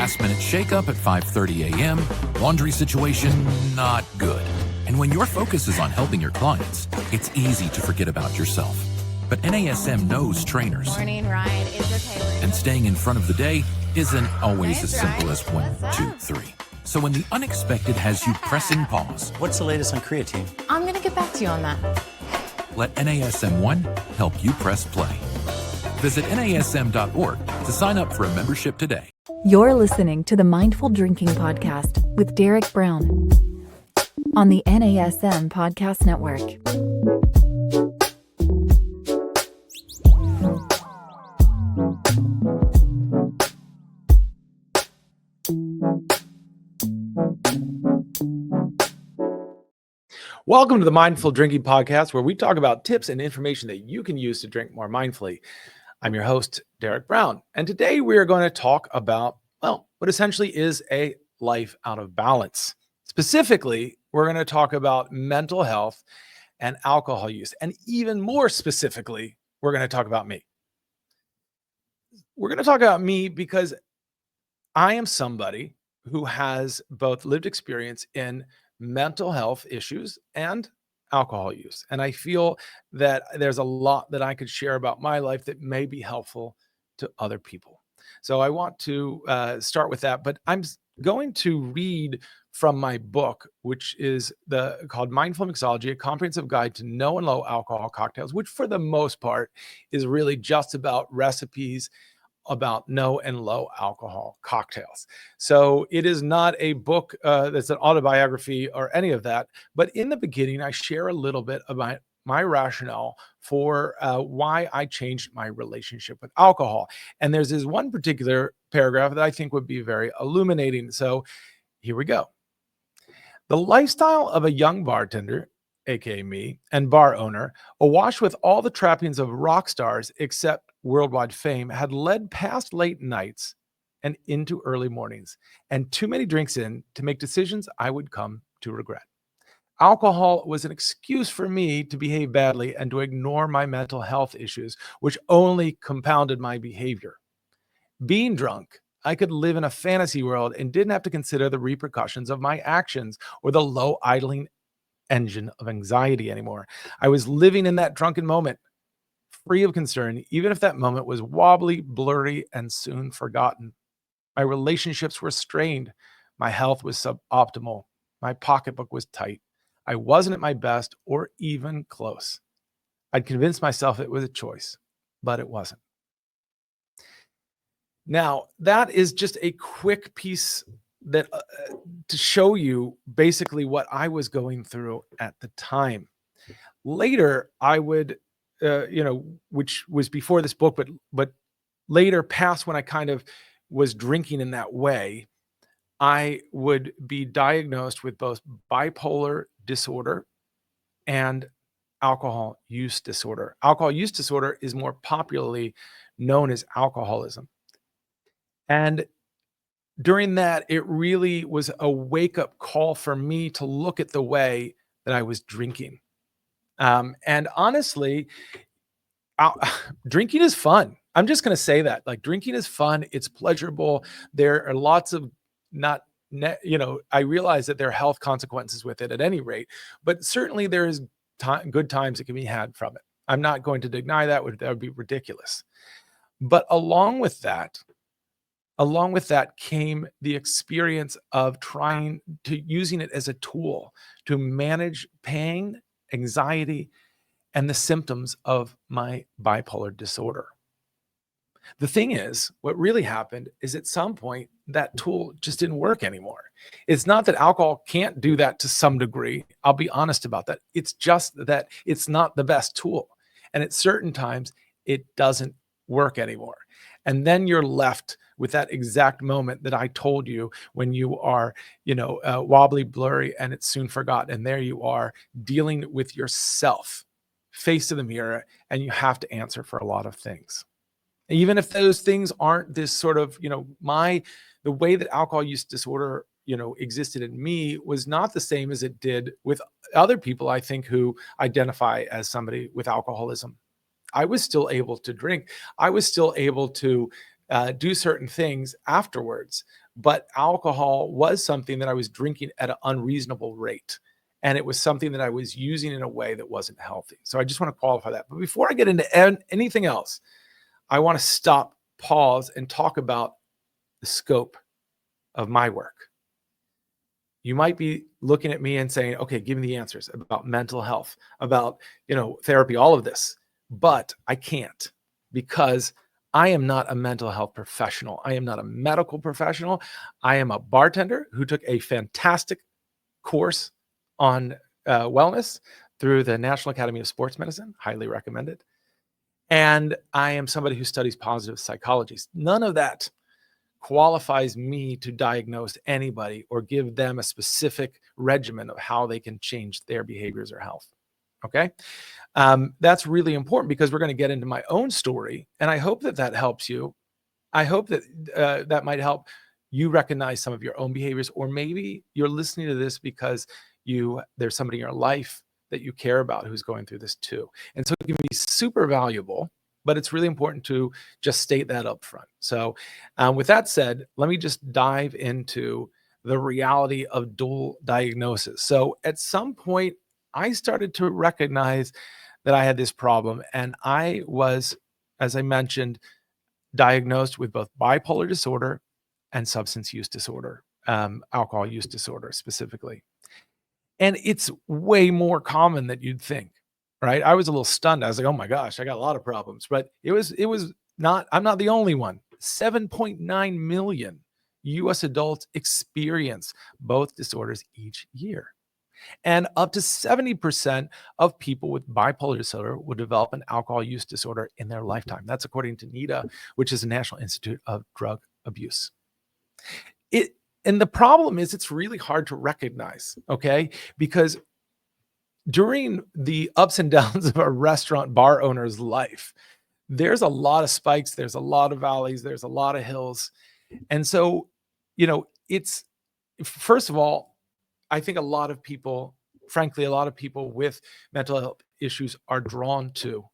last-minute shakeup at 5:30 a.m., laundry situation not good. And when your focus is on helping your clients, it's easy to forget about yourself. But NASM knows trainers. Morning ride is okay. And staying in front of the day isn't always as simple as 1, 2, 3. So when the unexpected has you pressing pause, what's the latest on creatine? I'm going to get back to you on that. Let NASM1 help you press play. Visit NASM.org to sign up for a membership today. You're listening to the Mindful Drinking Podcast with Derek Brown on the NASM Podcast Network. Welcome to the Mindful Drinking Podcast, where we talk about tips and information that you can use to drink more mindfully. I'm your host, Derek Brown, and today we are going to talk about, well, what essentially is a life out of balance. Specifically, we're going to talk about mental health and alcohol use, and even more specifically, we're going to talk about me. We're going to talk about me because I am somebody who has both lived experience in mental health issues and alcohol use. And I feel that there's a lot that I could share about my life that may be helpful to other people. So I want to start with that, but I'm going to read from my book, which is called Mindful Mixology, a comprehensive guide to no and low alcohol cocktails, which for the most part is really just about recipes about no and low alcohol cocktails. So it is not a book that's an autobiography or any of that. But in the beginning, I share a little bit about my rationale for why I changed my relationship with alcohol. And there's this one particular paragraph that I think would be very illuminating. So here we go. The lifestyle of a young bartender, aka me, and bar owner, awash with all the trappings of rock stars except worldwide fame, had led past late nights and into early mornings, and too many drinks in to make decisions I would come to regret. Alcohol was an excuse for me to behave badly and to ignore my mental health issues, which only compounded my behavior. Being drunk, I could live in a fantasy world and didn't have to consider the repercussions of my actions or the low idling engine of anxiety anymore. I was living in that drunken moment, free of concern, even if that moment was wobbly, blurry, and soon forgotten. My relationships were strained. My health was suboptimal. My pocketbook was tight. I wasn't at my best or even close. I'd convinced myself it was a choice, but it wasn't. Now, that is just a quick piece that to show you basically what I was going through at the time. Later, I would which was before this book, but later past when I kind of was drinking in that way, I would be diagnosed with both bipolar disorder and alcohol use disorder. Alcohol use disorder is more popularly known as alcoholism. And during that, it really was a wake-up call for me to look at the way that I was drinking. And honestly, drinking is fun. I'm just going to say that. Like, drinking is fun. It's pleasurable. There are lots of I realize that there are health consequences with it at any rate, but certainly there is good times that can be had from it. I'm not going to deny that. That would be ridiculous. But along with that came the experience of using it as a tool to manage pain, anxiety, and the symptoms of my bipolar disorder. The thing is, what really happened is at some point that tool just didn't work anymore. It's not that alcohol can't do that to some degree. I'll be honest about that. It's just that it's not the best tool. And at certain times, it doesn't work anymore. And then you're left with that exact moment that I told you when you are, wobbly, blurry, and it's soon forgotten. And there you are dealing with yourself, face to the mirror, and you have to answer for a lot of things. Even if those things aren't this sort of, the way that alcohol use disorder, existed in me was not the same as it did with other people, I think, who identify as somebody with alcoholism. I was still able to drink. I was still able to do certain things afterwards. But alcohol was something that I was drinking at an unreasonable rate. And it was something that I was using in a way that wasn't healthy. So I just want to qualify that. But before I get into anything else, I want to stop, pause, and talk about the scope of my work. You might be looking at me and saying, okay, give me the answers about mental health, about, therapy, all of this. But I can't, because I am not a mental health professional. I am not a medical professional. I am a bartender who took a fantastic course on wellness through the National Academy of Sports Medicine. Highly recommend it. And I am somebody who studies positive psychology. None of that qualifies me to diagnose anybody or give them a specific regimen of how they can change their behaviors or health. Okay. That's really important, because we're going to get into my own story, and I hope that helps you. I hope that that might help you recognize some of your own behaviors, or maybe you're listening to this because there's somebody in your life that you care about who's going through this too. And so it can be super valuable, but it's really important to just state that up front. So with that said, let me just dive into the reality of dual diagnosis. So at some point, I started to recognize that I had this problem, and I was, as I mentioned, diagnosed with both bipolar disorder and substance use disorder, alcohol use disorder specifically. And it's way more common than you'd think, right? I was a little stunned. I was like, oh my gosh, I got a lot of problems. But it was not, I'm not the only one. 7.9 million US adults experience both disorders each year. And up to 70% of people with bipolar disorder will develop an alcohol use disorder in their lifetime. That's according to NIDA, which is the National Institute of Drug Abuse. And the problem is, it's really hard to recognize, okay? Because during the ups and downs of a restaurant bar owner's life, there's a lot of spikes, there's a lot of valleys, there's a lot of hills. And so, it's, first of all, I think a lot of people with mental health issues are drawn to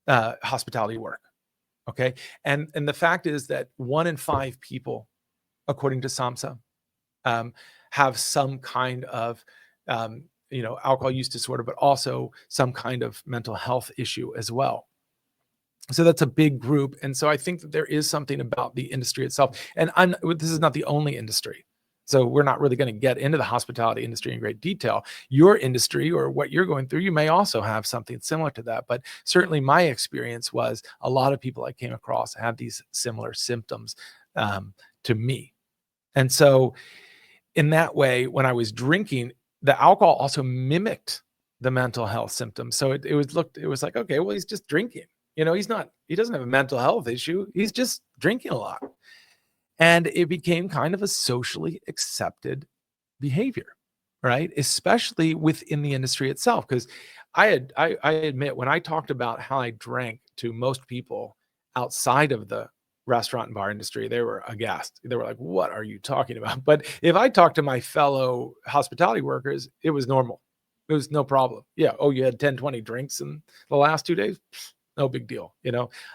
hospitality work, okay? And the fact is that 1 in 5 people, according to SAMHSA, have some kind of, alcohol use disorder, but also some kind of mental health issue as well. So that's a big group. And so I think that there is something about the industry itself. And this is not the only industry. So we're not really going to get into the hospitality industry in great detail. Your industry, or what you're going through, you may also have something similar to that. But certainly my experience was a lot of people I came across had these similar symptoms to me. And so in that way, when I was drinking, the alcohol also mimicked the mental health symptoms. So it was like, okay, well, he's just drinking. He doesn't have a mental health issue. He's just drinking a lot. And it became kind of a socially accepted behavior, right? Especially within the industry itself. Because I admit, when I talked about how I drank to most people outside of the restaurant and bar industry, they were aghast. They were like, what are you talking about? But if I talked to my fellow hospitality workers, it was normal. It was no problem. Yeah. Oh, you had 10, 20 drinks in the last 2 days? No big deal.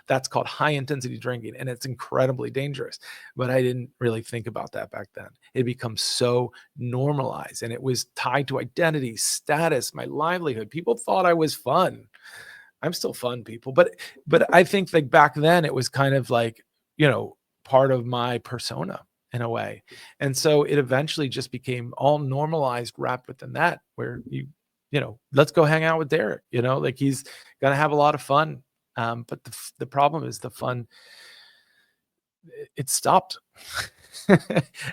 That's called high intensity drinking, and it's incredibly dangerous. But I didn't really think about that back then. It becomes so normalized, and it was tied to identity, status, my livelihood. People thought I was fun. I'm still fun, people. But I think like back then it was kind of like, part of my persona in a way. And so it eventually just became all normalized, wrapped within that, where let's go hang out with Derek, like he's going to have a lot of fun. But the problem is the fun, it stopped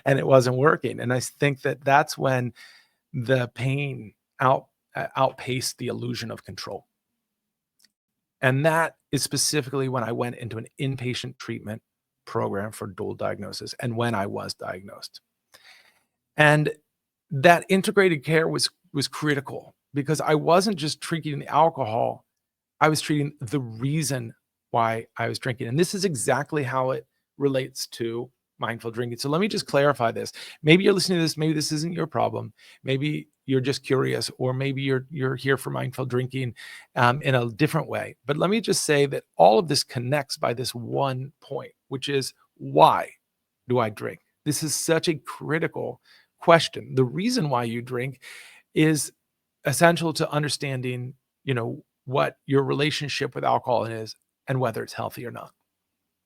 and it wasn't working. And I think that that's when the pain outpaced the illusion of control. And that is specifically when I went into an inpatient treatment program for dual diagnosis, and when I was diagnosed. And that integrated care was critical, because I wasn't just treating the alcohol, I was treating the reason why I was drinking. And this is exactly how it relates to mindful drinking. So let me just clarify this. Maybe you're listening to this, maybe this isn't your problem. Maybe you're just curious, or maybe you're here for mindful drinking in a different way. But let me just say that all of this connects by this one point, which is, why do I drink? This is such a critical question. The reason why you drink is essential to understanding, what your relationship with alcohol is and whether it's healthy or not.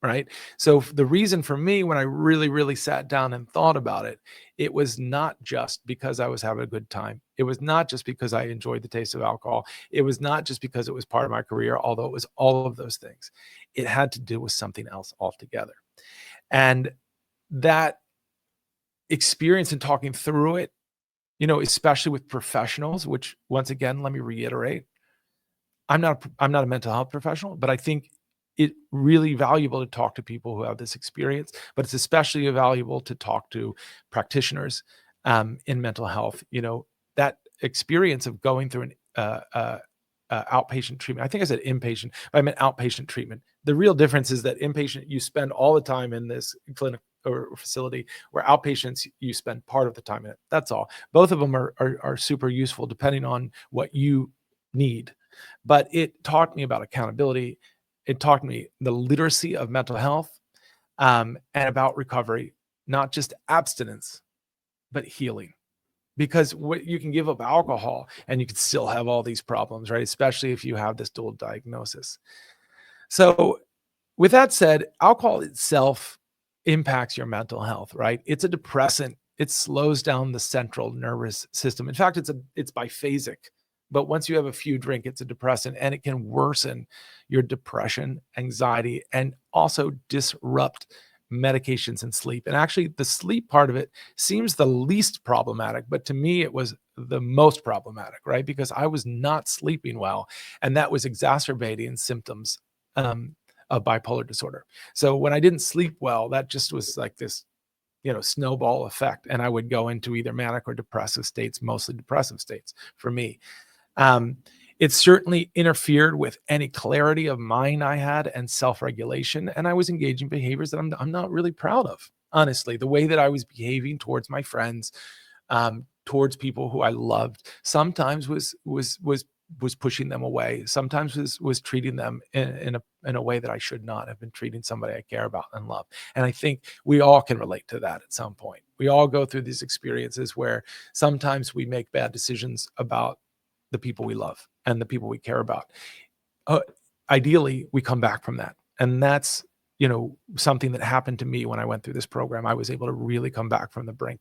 Right. So the reason for me, when I really, really sat down and thought about it, it was not just because I was having a good time. It was not just because I enjoyed the taste of alcohol. It was not just because it was part of my career, although it was all of those things. It had to do with something else altogether. And that experience in talking through it, especially with professionals, which once again, let me reiterate, I'm not a mental health professional, but I think it's really valuable to talk to people who have this experience, but it's especially valuable to talk to practitioners in mental health. That experience of going through an outpatient treatment. I think I said inpatient, but I meant outpatient treatment. The real difference is that inpatient, you spend all the time in this clinic or facility, where outpatients, you spend part of the time in it. That's all. Both of them are super useful depending on what you need. But it taught me about accountability. It taught me the literacy of mental health and about recovery, not just abstinence, but healing. Because you can give up alcohol and you can still have all these problems, right? Especially if you have this dual diagnosis. So with that said, alcohol itself impacts your mental health, right? It's a depressant. It slows down the central nervous system. In fact, it's biphasic. But once you have a few drink, it's a depressant, and it can worsen your depression, anxiety, and also disrupt medications and sleep. And actually, the sleep part of it seems the least problematic, but to me, it was the most problematic, right? Because I was not sleeping well, and that was exacerbating symptoms of bipolar disorder. So when I didn't sleep well, that just was like this, snowball effect, and I would go into either manic or depressive states, mostly depressive states for me. It certainly interfered with any clarity of mind I had and self-regulation. And I was engaging behaviors that I'm not really proud of, honestly. The way that I was behaving towards my friends, towards people who I loved, sometimes was pushing them away. Sometimes was treating them in a way that I should not have been treating somebody I care about and love. And I think we all can relate to that at some point. We all go through these experiences where sometimes we make bad decisions about the people we love and the people we care about. Ideally, we come back from that. And that's, something that happened to me when I went through this program. I was able to really come back from the brink.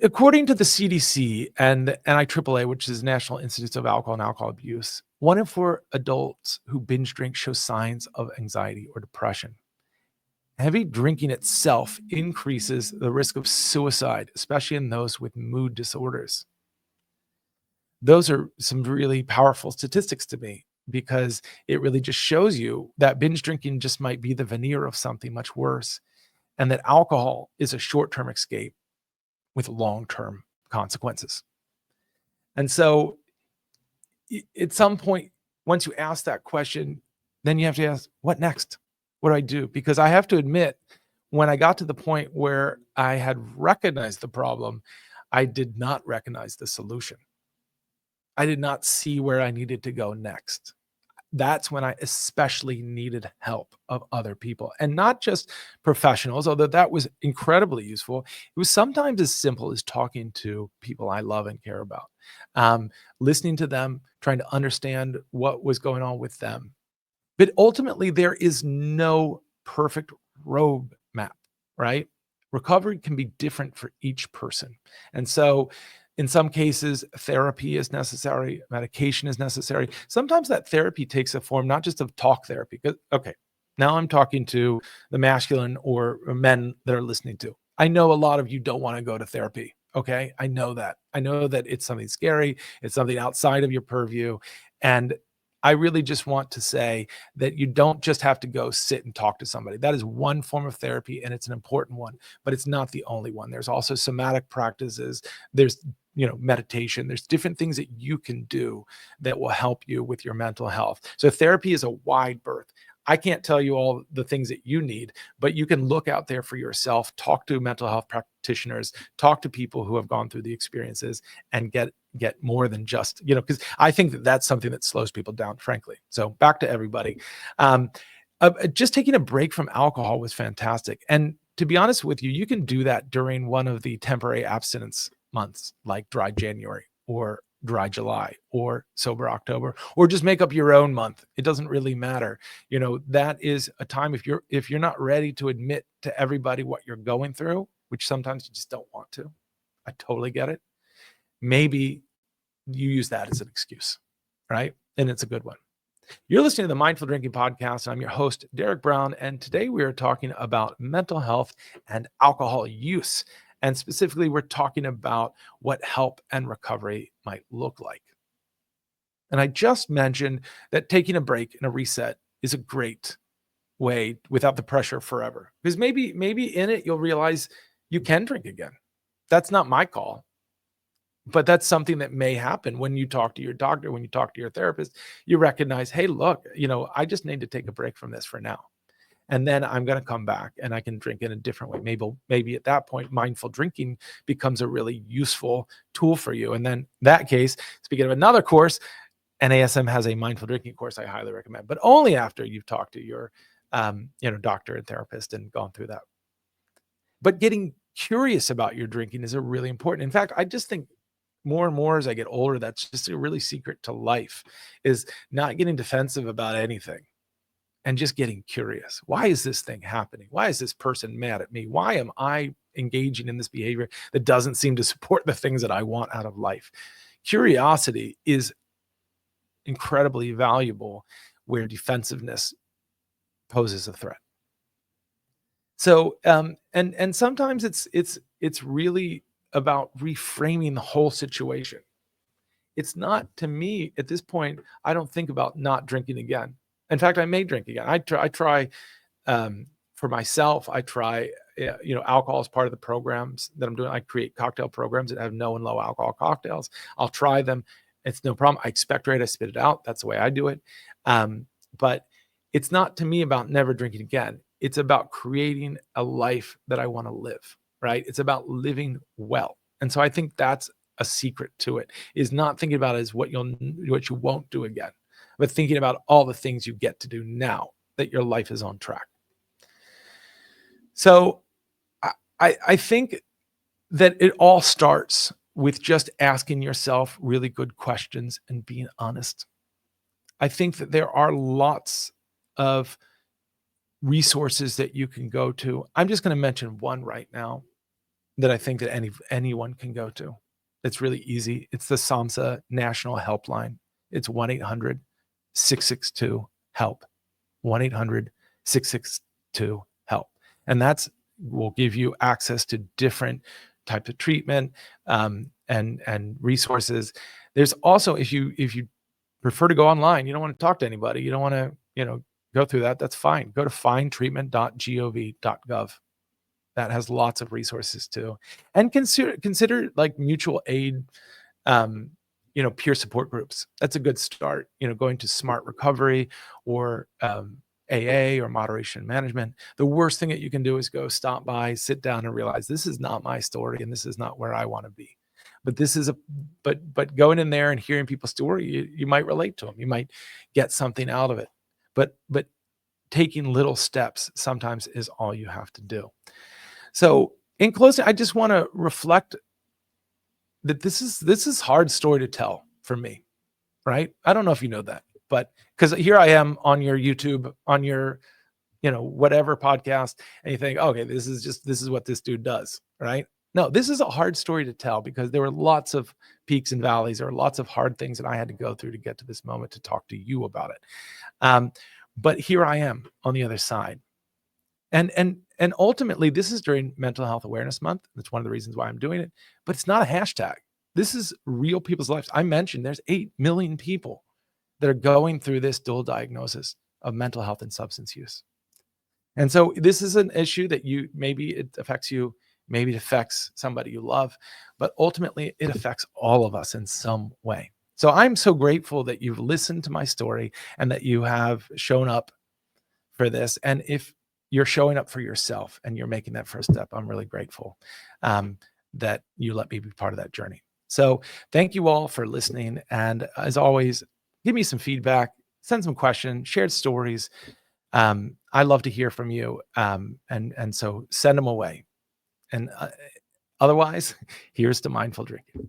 According to the CDC and NIAAA, which is National Institutes of Alcohol and Alcohol Abuse, 1 in 4 adults who binge drink show signs of anxiety or depression. Heavy drinking itself increases the risk of suicide, especially in those with mood disorders. Those are some really powerful statistics to me, because it really just shows you that binge drinking just might be the veneer of something much worse, and that alcohol is a short-term escape with long-term consequences. And so at some point, once you ask that question, then you have to ask, what next? What do I do? Because I have to admit, when I got to the point where I had recognized the problem, I did not recognize the solution. I did not see where I needed to go next. That's when I especially needed help of other people, and not just professionals, although that was incredibly useful. It was sometimes as simple as talking to people I love and care about, listening to them, trying to understand what was going on with them. But ultimately, there is no perfect roadmap, right? Recovery can be different for each person. And so in some cases, therapy is necessary, medication is necessary. Sometimes that therapy takes a form not just of talk therapy. Okay, now I'm talking to the masculine or men that are listening to. I know a lot of you don't want to go to therapy. Okay, I know that. I know that it's something scary. It's something outside of your purview. And I really just want to say that you don't just have to go sit and talk to somebody. That is one form of therapy, and it's an important one, but it's not the only one. There's also somatic practices. There's meditation. There's different things that you can do that will help you with your mental health. So therapy is a wide berth. I can't tell you all the things that you need, but you can look out there for yourself, talk to mental health practitioners, talk to people who have gone through the experiences, and get more than just, because I think that that's something that slows people down, frankly. So back to everybody. Just taking a break from alcohol was fantastic. And to be honest with you, you can do that during one of the temporary abstinence months, like dry January or dry July or sober October, or just make up your own month. It doesn't really matter. That is a time, if you're not ready to admit to everybody what you're going through, which sometimes you just don't want to. I totally get it. Maybe you use that as an excuse, right? And it's a good one. You're listening to the Mindful Drinking Podcast, and I'm your host, Derek Brown. And today we are talking about mental health and alcohol use. And specifically, we're talking about what help and recovery might look like. And I just mentioned that taking a break and a reset is a great way without the pressure forever. Because maybe in it, you'll realize you can drink again. That's not my call. But that's something that may happen when you talk to your doctor, when you talk to your therapist. You recognize, hey, look, I just need to take a break from this for now. And then I'm going to come back and I can drink in a different way. Maybe at that point, mindful drinking becomes a really useful tool for you. And then in that case, speaking of another course, NASM has a mindful drinking course I highly recommend, but only after you've talked to your doctor and therapist and gone through that. But getting curious about your drinking is really important. In fact, I just think more and more as I get older, that's just a really secret to life, is not getting defensive about anything and just getting curious. Why is this thing happening? Why is this person mad at me? Why am I engaging in this behavior that doesn't seem to support the things that I want out of life? Curiosity is incredibly valuable where defensiveness poses a threat. So, and sometimes it's really about reframing the whole situation. It's not, to me, at this point, I don't think about not drinking again. In fact, I may drink again. I try for myself, alcohol is part of the programs that I'm doing. I create cocktail programs that have no and low alcohol cocktails. I'll try them. It's no problem. I expect I spit it out. That's the way I do it. But it's not, to me, about never drinking again. It's about creating a life that I want to live. Right? It's about living well. And so I think that's a secret to it, is not thinking about it as what you won't do again, but thinking about all the things you get to do now that your life is on track. So I think that it all starts with just asking yourself really good questions and being honest. I think that there are lots of resources that you can go to. I'm just going to mention one right now that I think that anyone can go to. It's really easy. It's the SAMHSA National Helpline. It's 1-800-662-HELP. 1-800-662-HELP. And will give you access to different types of treatment and resources. There's also, if you prefer to go online, you don't want to talk to anybody, you don't want to go through that, that's fine. Go to findtreatment.gov.gov. That has lots of resources too. And consider like mutual aid, peer support groups. That's a good start. Going to Smart Recovery or AA or Moderation Management. The worst thing that you can do is go stop by, sit down, and realize this is not my story and this is not where I want to be. But this is but going in there and hearing people's story, you might relate to them. You might get something out of it. But taking little steps sometimes is all you have to do. So in closing, I just want to reflect that this is hard story to tell for me, right? I don't know if you know that, but because here I am on your YouTube, on your, whatever podcast, and you think, okay, this is what this dude does, right? No, this is a hard story to tell because there were lots of peaks and valleys. There were lots of hard things that I had to go through to get to this moment to talk to you about it. But here I am on the other side. And ultimately, this is during Mental Health Awareness Month. That's one of the reasons why I'm doing it. But it's not a hashtag. This is real people's lives. I mentioned there's 8 million people that are going through this dual diagnosis of mental health and substance use. And so this is an issue that maybe it affects you, maybe it affects somebody you love, but ultimately it affects all of us in some way. So I'm so grateful that you've listened to my story and that you have shown up for this. And if you're showing up for yourself and you're making that first step, I'm really grateful that you let me be part of that journey. So thank you all for listening. And as always, give me some feedback, send some questions, shared stories. I love to hear from you. And so send them away. And otherwise, here's to mindful drinking.